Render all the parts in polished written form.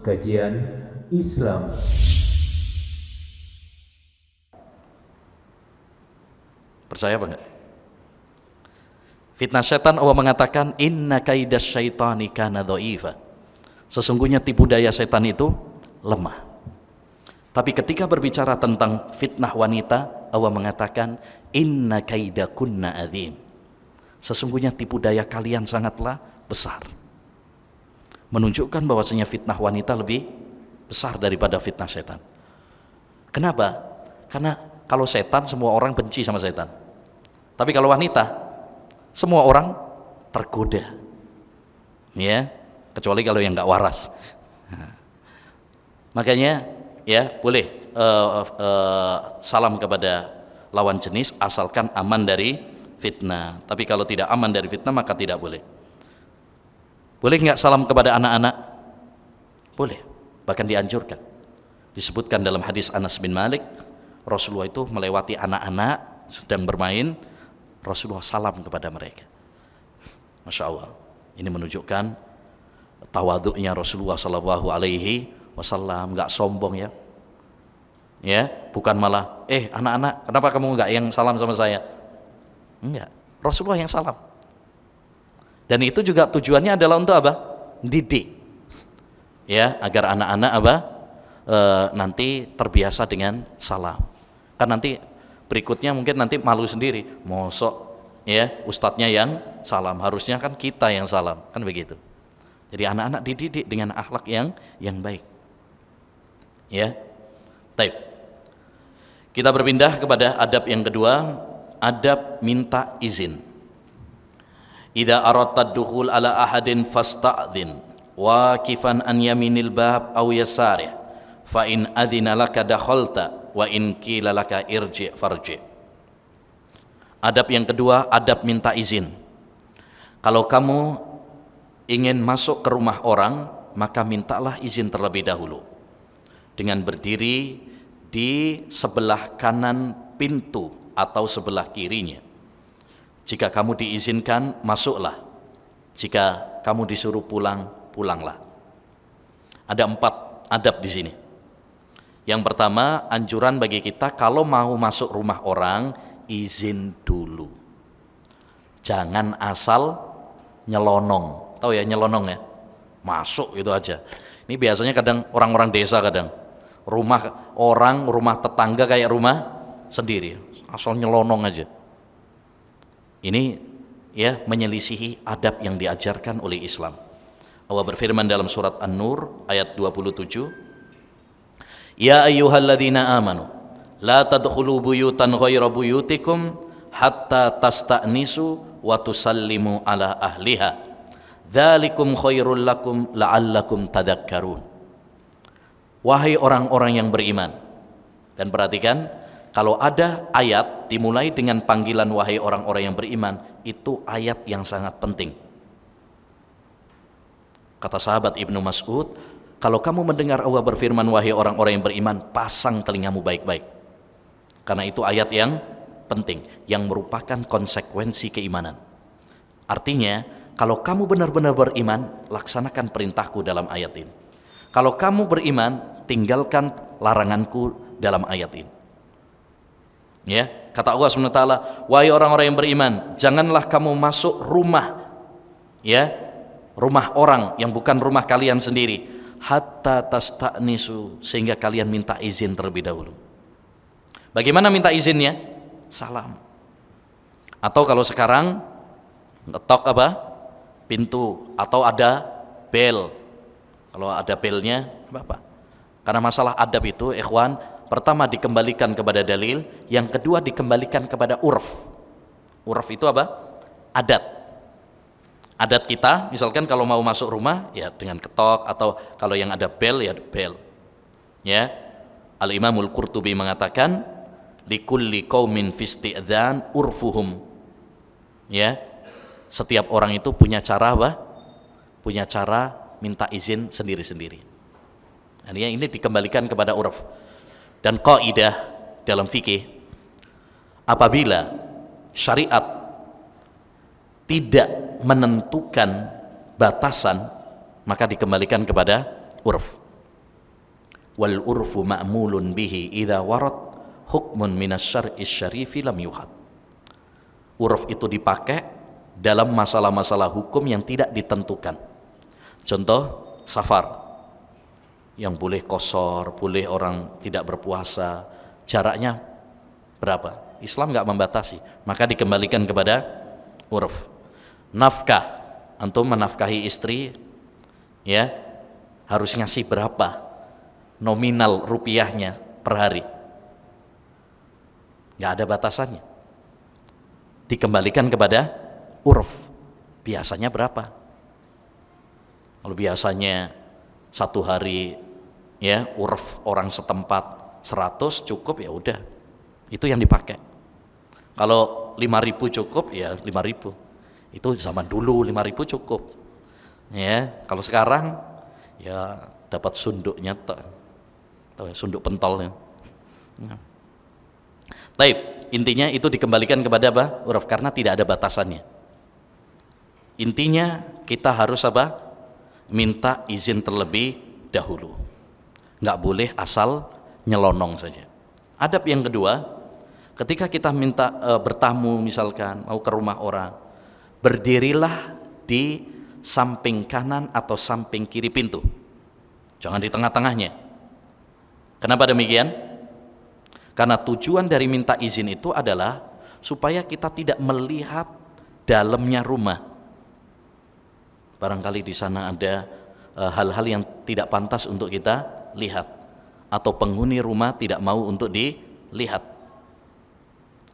Kajian Islam. Percaya apa enggak? Fitnah setan, Allah mengatakan inna kaidas syaitani kana dha'ifa. Sesungguhnya tipu daya setan itu lemah. Tapi ketika berbicara tentang fitnah wanita, Allah mengatakan inna kaidakunna adzim. Sesungguhnya tipu daya kalian sangatlah besar. Menunjukkan bahwasanya fitnah wanita lebih besar daripada fitnah setan. Kenapa? Karena kalau setan semua orang benci sama setan. Tapi kalau wanita semua orang tergoda. Ya, kecuali kalau yang enggak waras. Makanya ya boleh salam kepada lawan jenis asalkan aman dari fitnah. Tapi kalau tidak aman dari fitnah maka tidak boleh. Boleh nggak salam kepada anak-anak? Boleh, bahkan dianjurkan. Disebutkan dalam hadis Anas bin Malik, Rasulullah itu melewati anak-anak sedang bermain, Rasulullah salam kepada mereka. Masya Allah, ini menunjukkan tawadhu'nya Rasulullah Shallallahu Alaihi Wasallam, nggak sombong ya. Ya, bukan malah, anak-anak, kenapa kamu nggak yang salam sama saya? Enggak, Rasulullah yang salam. Dan itu juga tujuannya adalah untuk apa? Didik, ya, agar anak-anak nanti terbiasa dengan salam. Kan nanti berikutnya mungkin nanti malu sendiri, mosok ya ustadznya yang salam, harusnya kan kita yang salam, kan begitu. Jadi anak-anak dididik dengan akhlak yang baik. Ya, taib. Kita berpindah kepada adab yang kedua, adab minta izin. Idza aradta dukhul ala ahadin fasta'dhin waqifan an yaminil bab aw yasarih fa in adzina laka dakhalta wa in qila laka irji farji. Adab yang kedua, adab minta izin. Kalau kamu ingin masuk ke rumah orang, maka mintalah izin terlebih dahulu dengan berdiri di sebelah kanan pintu atau sebelah kirinya. Jika kamu diizinkan, masuklah. Jika kamu disuruh pulang, pulanglah. Ada 4 adab di sini. Yang pertama, anjuran bagi kita kalau mau masuk rumah orang, izin dulu. Jangan asal nyelonong. Tahu ya nyelonong ya? Masuk itu aja. Ini biasanya kadang orang-orang desa kadang. Rumah orang, rumah tetangga kayak rumah sendiri. Asal nyelonong aja. Ini ya menyelisihi adab yang diajarkan oleh Islam. Allah berfirman dalam surat An-Nur ayat 27, Ya ayyuhalladzina amanu la tadkhulu buyutan ghaira buyutikum hatta tasta'nisu wa tusallimu ala ahliha dzalikum khairul lakum la'allakum tadhakkarun. Wahai orang-orang yang beriman. Dan perhatikan, kalau ada ayat dimulai dengan panggilan wahai orang-orang yang beriman, itu ayat yang sangat penting. Kata sahabat Ibnu Mas'ud, kalau kamu mendengar Allah berfirman wahai orang-orang yang beriman, pasang telingamu baik-baik. Karena itu ayat yang penting, yang merupakan konsekuensi keimanan. Artinya, kalau kamu benar-benar beriman, laksanakan perintahku dalam ayat ini. Kalau kamu beriman, tinggalkan laranganku dalam ayat ini. Ya, kata Allah SWT, wahai orang-orang yang beriman, janganlah kamu masuk rumah, ya, rumah orang yang bukan rumah kalian sendiri, hatta tasta'nisu, sehingga kalian minta izin terlebih dahulu. Bagaimana minta izinnya? Salam. Atau kalau sekarang ngetok pintu, atau ada bel. Kalau ada belnya, apa? Karena masalah adab itu, ikhwan, pertama dikembalikan kepada dalil, yang kedua dikembalikan kepada urf. Urf itu apa? Adat. Adat kita, misalkan kalau mau masuk rumah ya dengan ketok, atau kalau yang ada bel ya bel. Ya. Al-Imamul Qurtubi mengatakan, likulli qaumin fisti'dzan urfuhum. Ya. Setiap orang itu punya cara apa? Punya cara minta izin sendiri-sendiri. Ini dikembalikan kepada urf. Dan kaidah dalam fikih, apabila syariat tidak menentukan batasan, maka dikembalikan kepada urf. wal urfu ma'mulun bihi idza warad hukmun minas syar'is syarifi lam yuhad. Uruf itu dipakai dalam masalah-masalah hukum yang tidak ditentukan. Contoh safar, yang boleh qashar, boleh orang tidak berpuasa, jaraknya berapa? Islam nggak membatasi, maka dikembalikan kepada uruf. Nafkah, antum menafkahi istri, ya harus ngasih berapa nominal rupiahnya per hari? Nggak ada batasannya, dikembalikan kepada uruf. Biasanya berapa? Kalau biasanya satu hari, ya uruf orang setempat 100 cukup, ya udah itu yang dipakai. Kalau 5.000 cukup, ya 5.000. Itu zaman dulu 5.000 cukup. Ya, kalau sekarang ya dapat sunduknya, sunduk pentolnya. Ya. Taib, intinya itu dikembalikan kepada apa? Uruf, karena tidak ada batasannya. Intinya kita harus apa? Minta izin terlebih dahulu. Nggak boleh asal nyelonong saja. Adab yang kedua, ketika kita minta bertamu misalkan, mau ke rumah orang, berdirilah di samping kanan atau samping kiri pintu. Jangan di tengah-tengahnya. Kenapa demikian? Karena tujuan dari minta izin itu adalah supaya kita tidak melihat dalamnya rumah. Barangkali di sana ada hal-hal yang tidak pantas untuk kita lihat, atau penghuni rumah tidak mau untuk dilihat.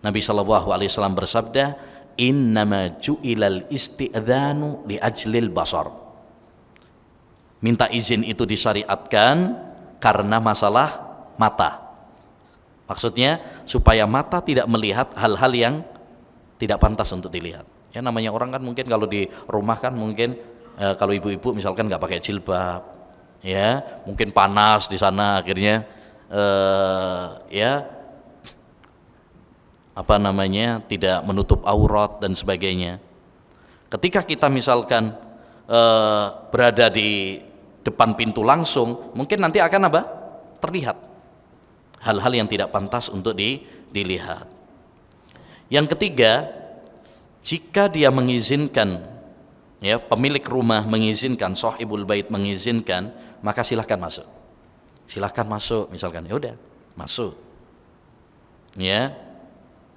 Nabi SAW bersabda, innama ju'ilal isti'dzanu li ajlil basar. Minta izin itu disyariatkan karena masalah mata. Maksudnya supaya mata tidak melihat hal-hal yang tidak pantas untuk dilihat. Ya namanya orang kan mungkin kalau di rumah kan mungkin kalau ibu-ibu misalkan nggak pakai jilbab, ya mungkin panas di sana, akhirnya ya apa namanya tidak menutup aurat dan sebagainya. Ketika kita misalkan berada di depan pintu langsung, mungkin nanti akan apa? Terlihat hal-hal yang tidak pantas untuk dilihat. Yang ketiga, jika dia mengizinkan, ya pemilik rumah mengizinkan, sahibul bait mengizinkan, maka silahkan masuk. Silahkan masuk, misalkan, ya udah masuk. Ya.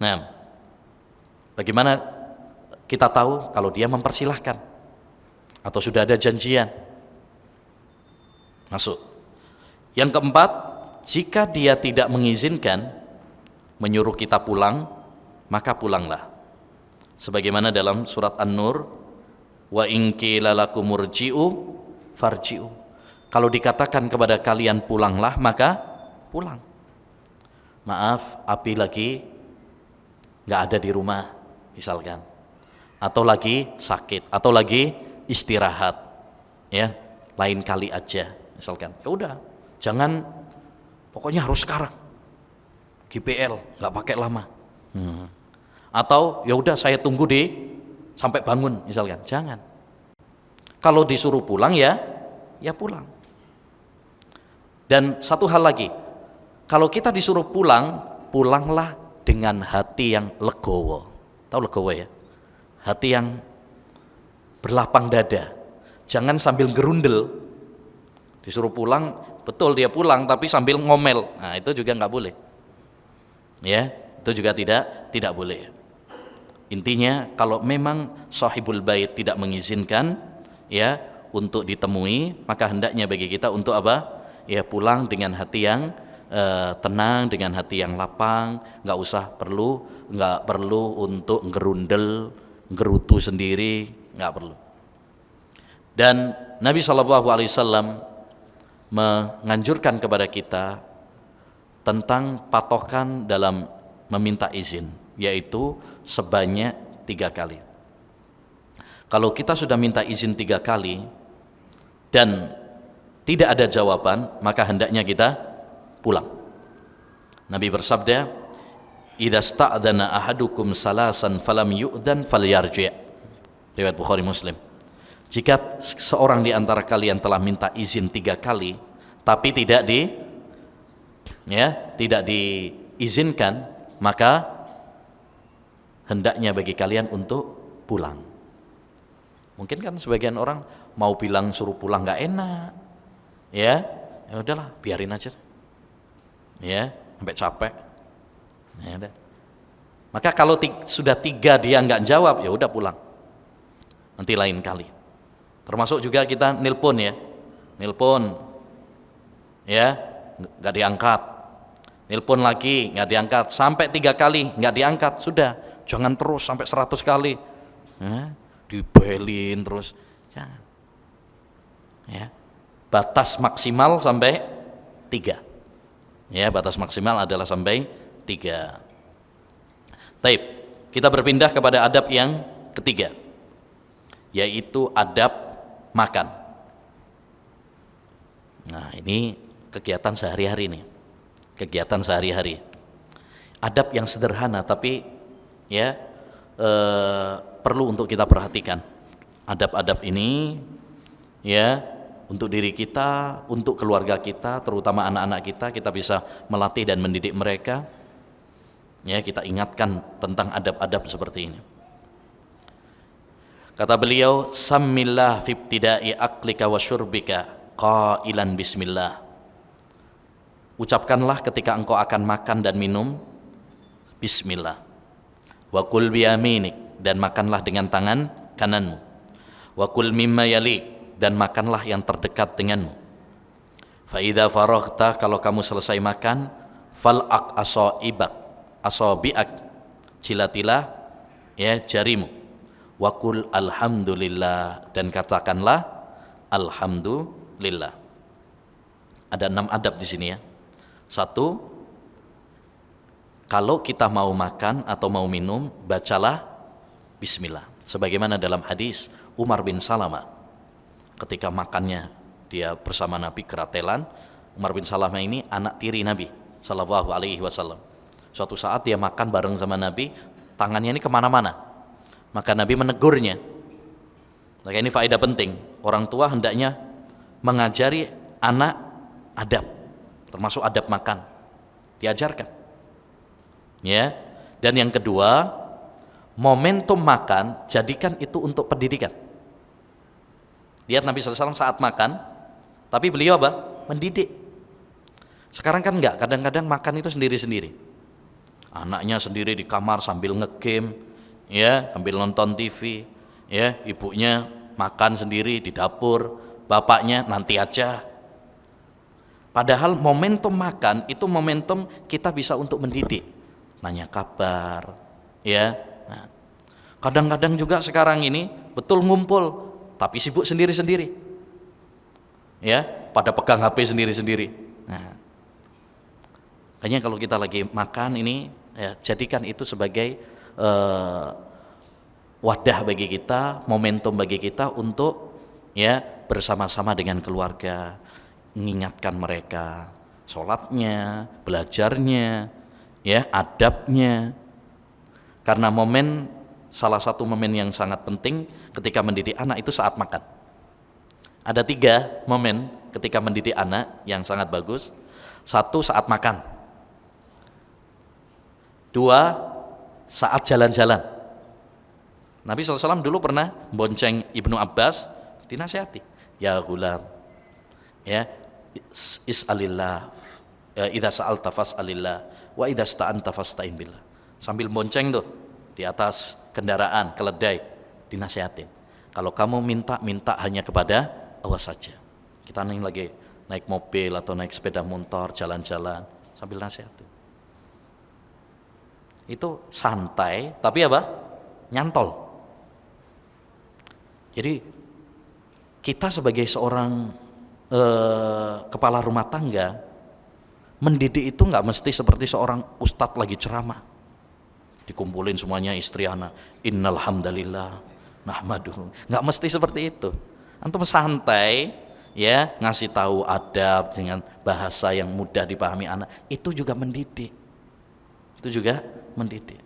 Nah, bagaimana kita tahu kalau dia mempersilahkan atau sudah ada janjian? Masuk. Yang keempat, jika dia tidak mengizinkan, menyuruh kita pulang, maka pulanglah. Sebagaimana dalam surat An-Nur, wa in qila lakum murji'u farji'u. Kalau dikatakan kepada kalian pulanglah, maka pulang. Maaf, api lagi nggak ada di rumah misalkan, atau lagi sakit, atau lagi istirahat, ya lain kali aja misalkan. Ya udah, jangan, pokoknya harus sekarang. GPL nggak pakai lama. Atau ya udah saya tunggu sampai bangun misalkan. Jangan. Kalau disuruh pulang ya pulang. Dan satu hal lagi, kalau kita disuruh pulang, pulanglah dengan hati yang legowo. Tahu legowo ya? Hati yang berlapang dada. Jangan sambil gerundel. Disuruh pulang, betul dia pulang tapi sambil ngomel. Nah, itu juga nggak boleh. Ya, itu juga tidak boleh. Intinya kalau memang sahibul bait tidak mengizinkan ya untuk ditemui, maka hendaknya bagi kita untuk apa? Ya pulang dengan hati yang tenang, dengan hati yang lapang, nggak perlu untuk gerundel, gerutu sendiri, nggak perlu. Dan Nabi SAW menganjurkan kepada kita tentang patokan dalam meminta izin, yaitu sebanyak 3 kali. Kalau kita sudah minta izin 3 kali dan tidak ada jawaban, maka hendaknya kita pulang. Nabi bersabda, idza sta'dzana ahadukum salasan falam yu'dzan falyarji'. Riwayat Bukhari Muslim. Jika seorang di antara kalian telah minta izin 3 kali tapi tidak ya, tidak diizinkan, maka hendaknya bagi kalian untuk pulang. Mungkin kan sebagian orang mau bilang suruh pulang nggak enak, ya udahlah biarin aja, ya sampai capek, ya udah. Maka kalau sudah 3 dia nggak jawab, ya udah pulang, nanti lain kali. Termasuk juga kita nelpon ya, nggak diangkat, nelpon lagi nggak diangkat, sampai 3 kali nggak diangkat, sudah jangan terus sampai 100 kali, dibelin terus, jangan. Ya, batas maksimal sampai 3. Ya, batas maksimal adalah sampai 3. Taib, kita berpindah kepada adab yang ketiga, yaitu adab makan. Nah, ini kegiatan sehari-hari nih, kegiatan sehari-hari. Adab yang sederhana tapi ya perlu untuk kita perhatikan. Adab-adab ini ya untuk diri kita, untuk keluarga kita, terutama anak-anak kita bisa melatih dan mendidik mereka. Ya, kita ingatkan tentang adab-adab seperti ini. Kata beliau, sammillah fi ibtida'i aklika wa syurbika qailan bismillah. Ucapkanlah ketika engkau akan makan dan minum bismillah. Wa kul biyaminik, dan makanlah dengan tangan kananmu. Wa kul mimma yalik, dan makanlah yang terdekat denganmu. Fa idza faraghta, kalau kamu selesai makan, fal'aq asabi'ak, jilatilah ya jarimu. Wa qul alhamdulillah, dan katakanlah alhamdulillah. Ada 6 adab di sini ya. 1, kalau kita mau makan atau mau minum, bacalah bismillah. Sebagaimana dalam hadis Umar bin Salamah, ketika makannya dia bersama Nabi keratelan. Umar bin Salamah ini anak tiri Nabi Sallallahu Alaihi Wasallam. Suatu saat dia makan bareng sama Nabi, tangannya ini kemana-mana, maka Nabi menegurnya. Maka ini faedah penting, orang tua hendaknya mengajari anak adab, termasuk adab makan, diajarkan ya. Dan yang kedua, momentum makan jadikan itu untuk pendidikan. Lihat Nabi SAW saat makan, tapi beliau apa? Mendidik. Sekarang kan enggak, kadang-kadang makan itu sendiri-sendiri. Anaknya sendiri di kamar sambil ngegame, ya, sambil nonton TV, ya, ibunya makan sendiri di dapur, bapaknya nanti aja. Padahal momentum makan itu momentum kita bisa untuk mendidik, nanya kabar, ya. Nah, kadang-kadang juga sekarang ini betul ngumpul, tapi sibuk sendiri-sendiri, ya, pada pegang HP sendiri-sendiri. Nah, hanya kalau kita lagi makan ini, ya, jadikan itu sebagai wadah bagi kita, momentum bagi kita untuk ya bersama-sama dengan keluarga, mengingatkan mereka sholatnya, belajarnya, ya, adabnya. Karena salah satu momen yang sangat penting ketika mendidik anak itu saat makan. Ada 3 momen ketika mendidik anak yang sangat bagus. 1, saat makan. 2, saat jalan-jalan. Nabi SAW dulu pernah bonceng Ibnu Abbas, dinasihati, ya ghulam, ya, is'alillah, idza sa'alta fas'alillah, wa idza sta'anta fasta'in billah. Sambil bonceng tuh di atas kendaraan, keledai, dinasihatin. Kalau kamu minta hanya kepada Allah saja. Kita nih lagi naik mobil atau naik sepeda motor, jalan-jalan, sambil nasihatin. Itu santai, tapi apa? Nyantol. Jadi kita sebagai seorang kepala rumah tangga, mendidik itu nggak mesti seperti seorang ustadz lagi ceramah, dikumpulin semuanya istri anak, innal hamdalillah nahmaduhu. Nggak mesti seperti itu. Antum santai, ya, ngasih tahu adab dengan bahasa yang mudah dipahami anak, itu juga mendidik. Itu juga mendidik.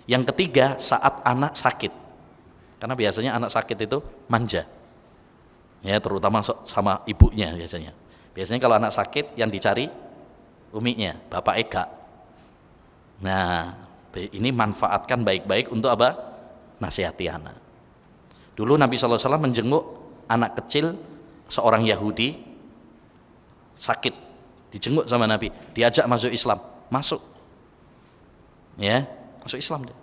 Yang ketiga, saat anak sakit. Karena biasanya anak sakit itu manja, ya, terutama sama ibunya biasanya. Biasanya kalau anak sakit yang dicari uminya, Bapak Eka. Nah, ini manfaatkan baik-baik untuk apa? Nasihati anak. Dulu Nabi SAW menjenguk anak kecil seorang Yahudi sakit, dijenguk sama Nabi, diajak masuk Islam, masuk, ya, masuk Islam dia.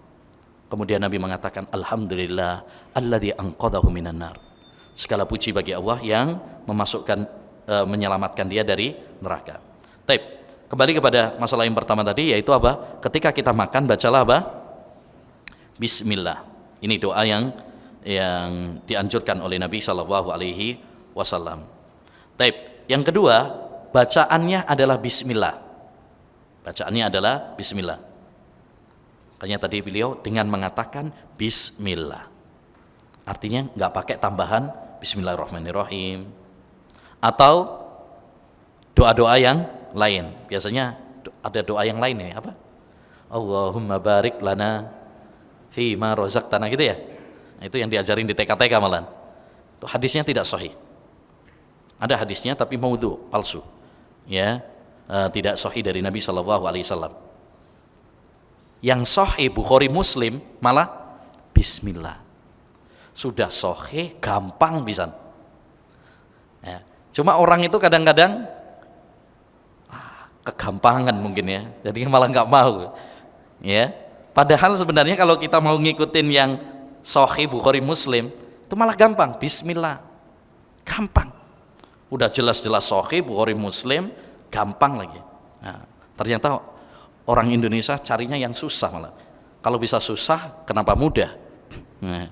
Kemudian Nabi mengatakan, Alhamdulillah, alladzi anqadhahu minan nar. Segala puji bagi Allah yang menyelamatkan dia dari neraka. Taib. Kembali kepada masalah yang pertama tadi, yaitu apa? Ketika kita makan, bacalah apa? Bismillah. Ini doa yang dianjurkan oleh Nabi Shallallahu Alaihi Wasallam. Taib. Yang kedua, bacaannya adalah Bismillah. Bacaannya adalah Bismillah. Makanya tadi beliau dengan mengatakan Bismillah. Artinya nggak pakai tambahan Bismillahirrahmanirrahim atau doa-doa yang lain. Biasanya ada doa yang lain ini apa? Allahumma barik lana fima razaqtana gitu ya. Nah, itu yang diajarin di TK-TK malah. Itu hadisnya tidak sahih. Ada hadisnya tapi maudhu, palsu. Ya, tidak sahih dari Nabi sallallahu alaihi wasallam. Yang sahih Bukhari Muslim malah Bismillah. Sudah sahih, gampang pisan. Ya. Cuma orang itu kadang-kadang kegampangan mungkin ya, jadi malah nggak mau. Ya. Padahal sebenarnya kalau kita mau ngikutin yang sahih Bukhari Muslim, itu malah gampang. Bismillah, gampang. Udah jelas-jelas sahih Bukhari Muslim, gampang lagi. Nah, ternyata orang Indonesia carinya yang susah malah. Kalau bisa susah, kenapa mudah? Nah,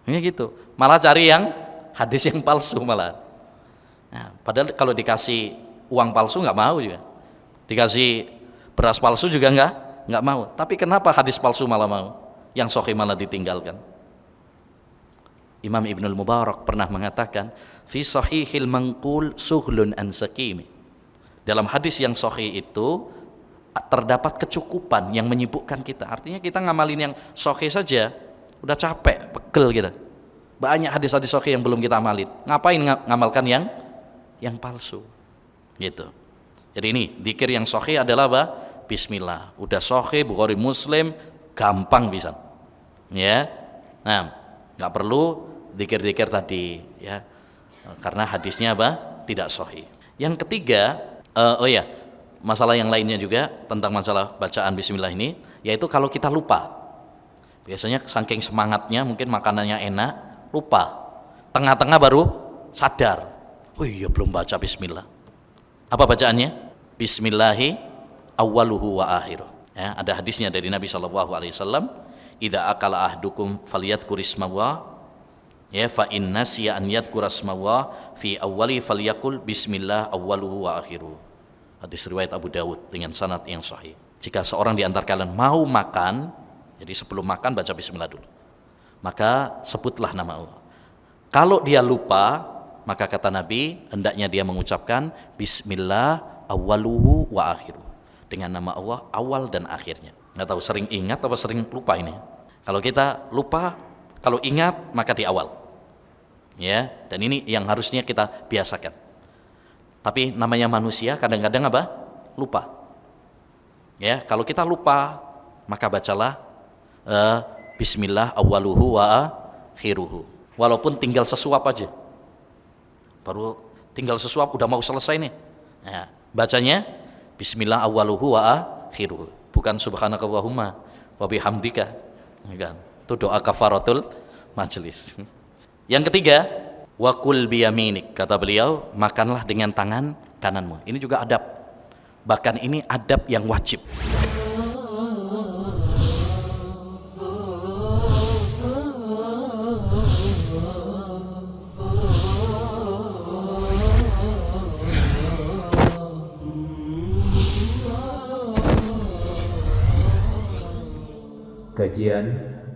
ini gitu. Malah cari yang hadis yang palsu malah. Nah, padahal kalau dikasih uang palsu nggak mau juga. Dikasih beras palsu juga nggak mau. Tapi kenapa hadis palsu malah mau? Yang sahih malah ditinggalkan. Imam Ibnul Mubarak pernah mengatakan, fi sahihil manqul sughlun an sakimi. Dalam hadis yang sahih itu terdapat kecukupan yang menyibukkan kita. Artinya kita ngamalin yang sahih saja udah capek, pegel kita. Banyak hadis-hadis sahih yang belum kita amalin. Ngapain ngamalkan yang palsu? Gitu. Jadi ini dzikir yang sahih adalah apa? Bismillah. Udah sahih Bukhari Muslim, gampang bisa. Ya. Nah, nggak perlu dzikir-dzikir tadi ya. Karena hadisnya apa? Tidak sahih. Yang ketiga, masalah yang lainnya juga tentang masalah bacaan bismillah ini, yaitu kalau kita lupa. Biasanya saking semangatnya mungkin makanannya enak, lupa. Tengah-tengah baru sadar. Oh iya belum baca bismillah. Apa bacaannya? Bismillahi awwaluhu wa akhiruh. Ya, ada hadisnya dari Nabi sallallahu alaihi wasallam, "Idza akala ahdukum falyadhkur ismallah." Ya, fa inna siya an yadhkura ismallah fi awwali falyakul bismillah awwaluhu wa akhiruh. Hadis riwayat Abu Dawud dengan sanad yang sahih. Jika seorang di antara kalian mau makan, jadi sebelum makan baca bismillah dulu. Maka sebutlah nama Allah. Kalau dia lupa, maka kata Nabi, hendaknya dia mengucapkan bismillah awwaluhu wa akhiruh. Dengan nama Allah awal dan akhirnya. Enggak tahu sering ingat atau sering lupa ini. Kalau kita lupa, kalau ingat maka di awal. Ya, dan ini yang harusnya kita biasakan. Tapi namanya manusia kadang-kadang apa? Lupa. Ya, kalau kita lupa, maka bacalah bismillah awwaluhu wa akhiruhu. Walaupun tinggal sesuap aja. Baru tinggal sesuap udah mau selesai nih. Nah, bacanya bismillah awwaluhu wa akhiruhu. Bukan subhanakallahumma wa bihamdika. Kan? Itu doa kafaratul majelis. Yang ketiga, wakul biyaminik, kata beliau, makanlah dengan tangan kananmu. Ini juga adab. Bahkan ini adab yang wajib. Kajian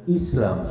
Islam.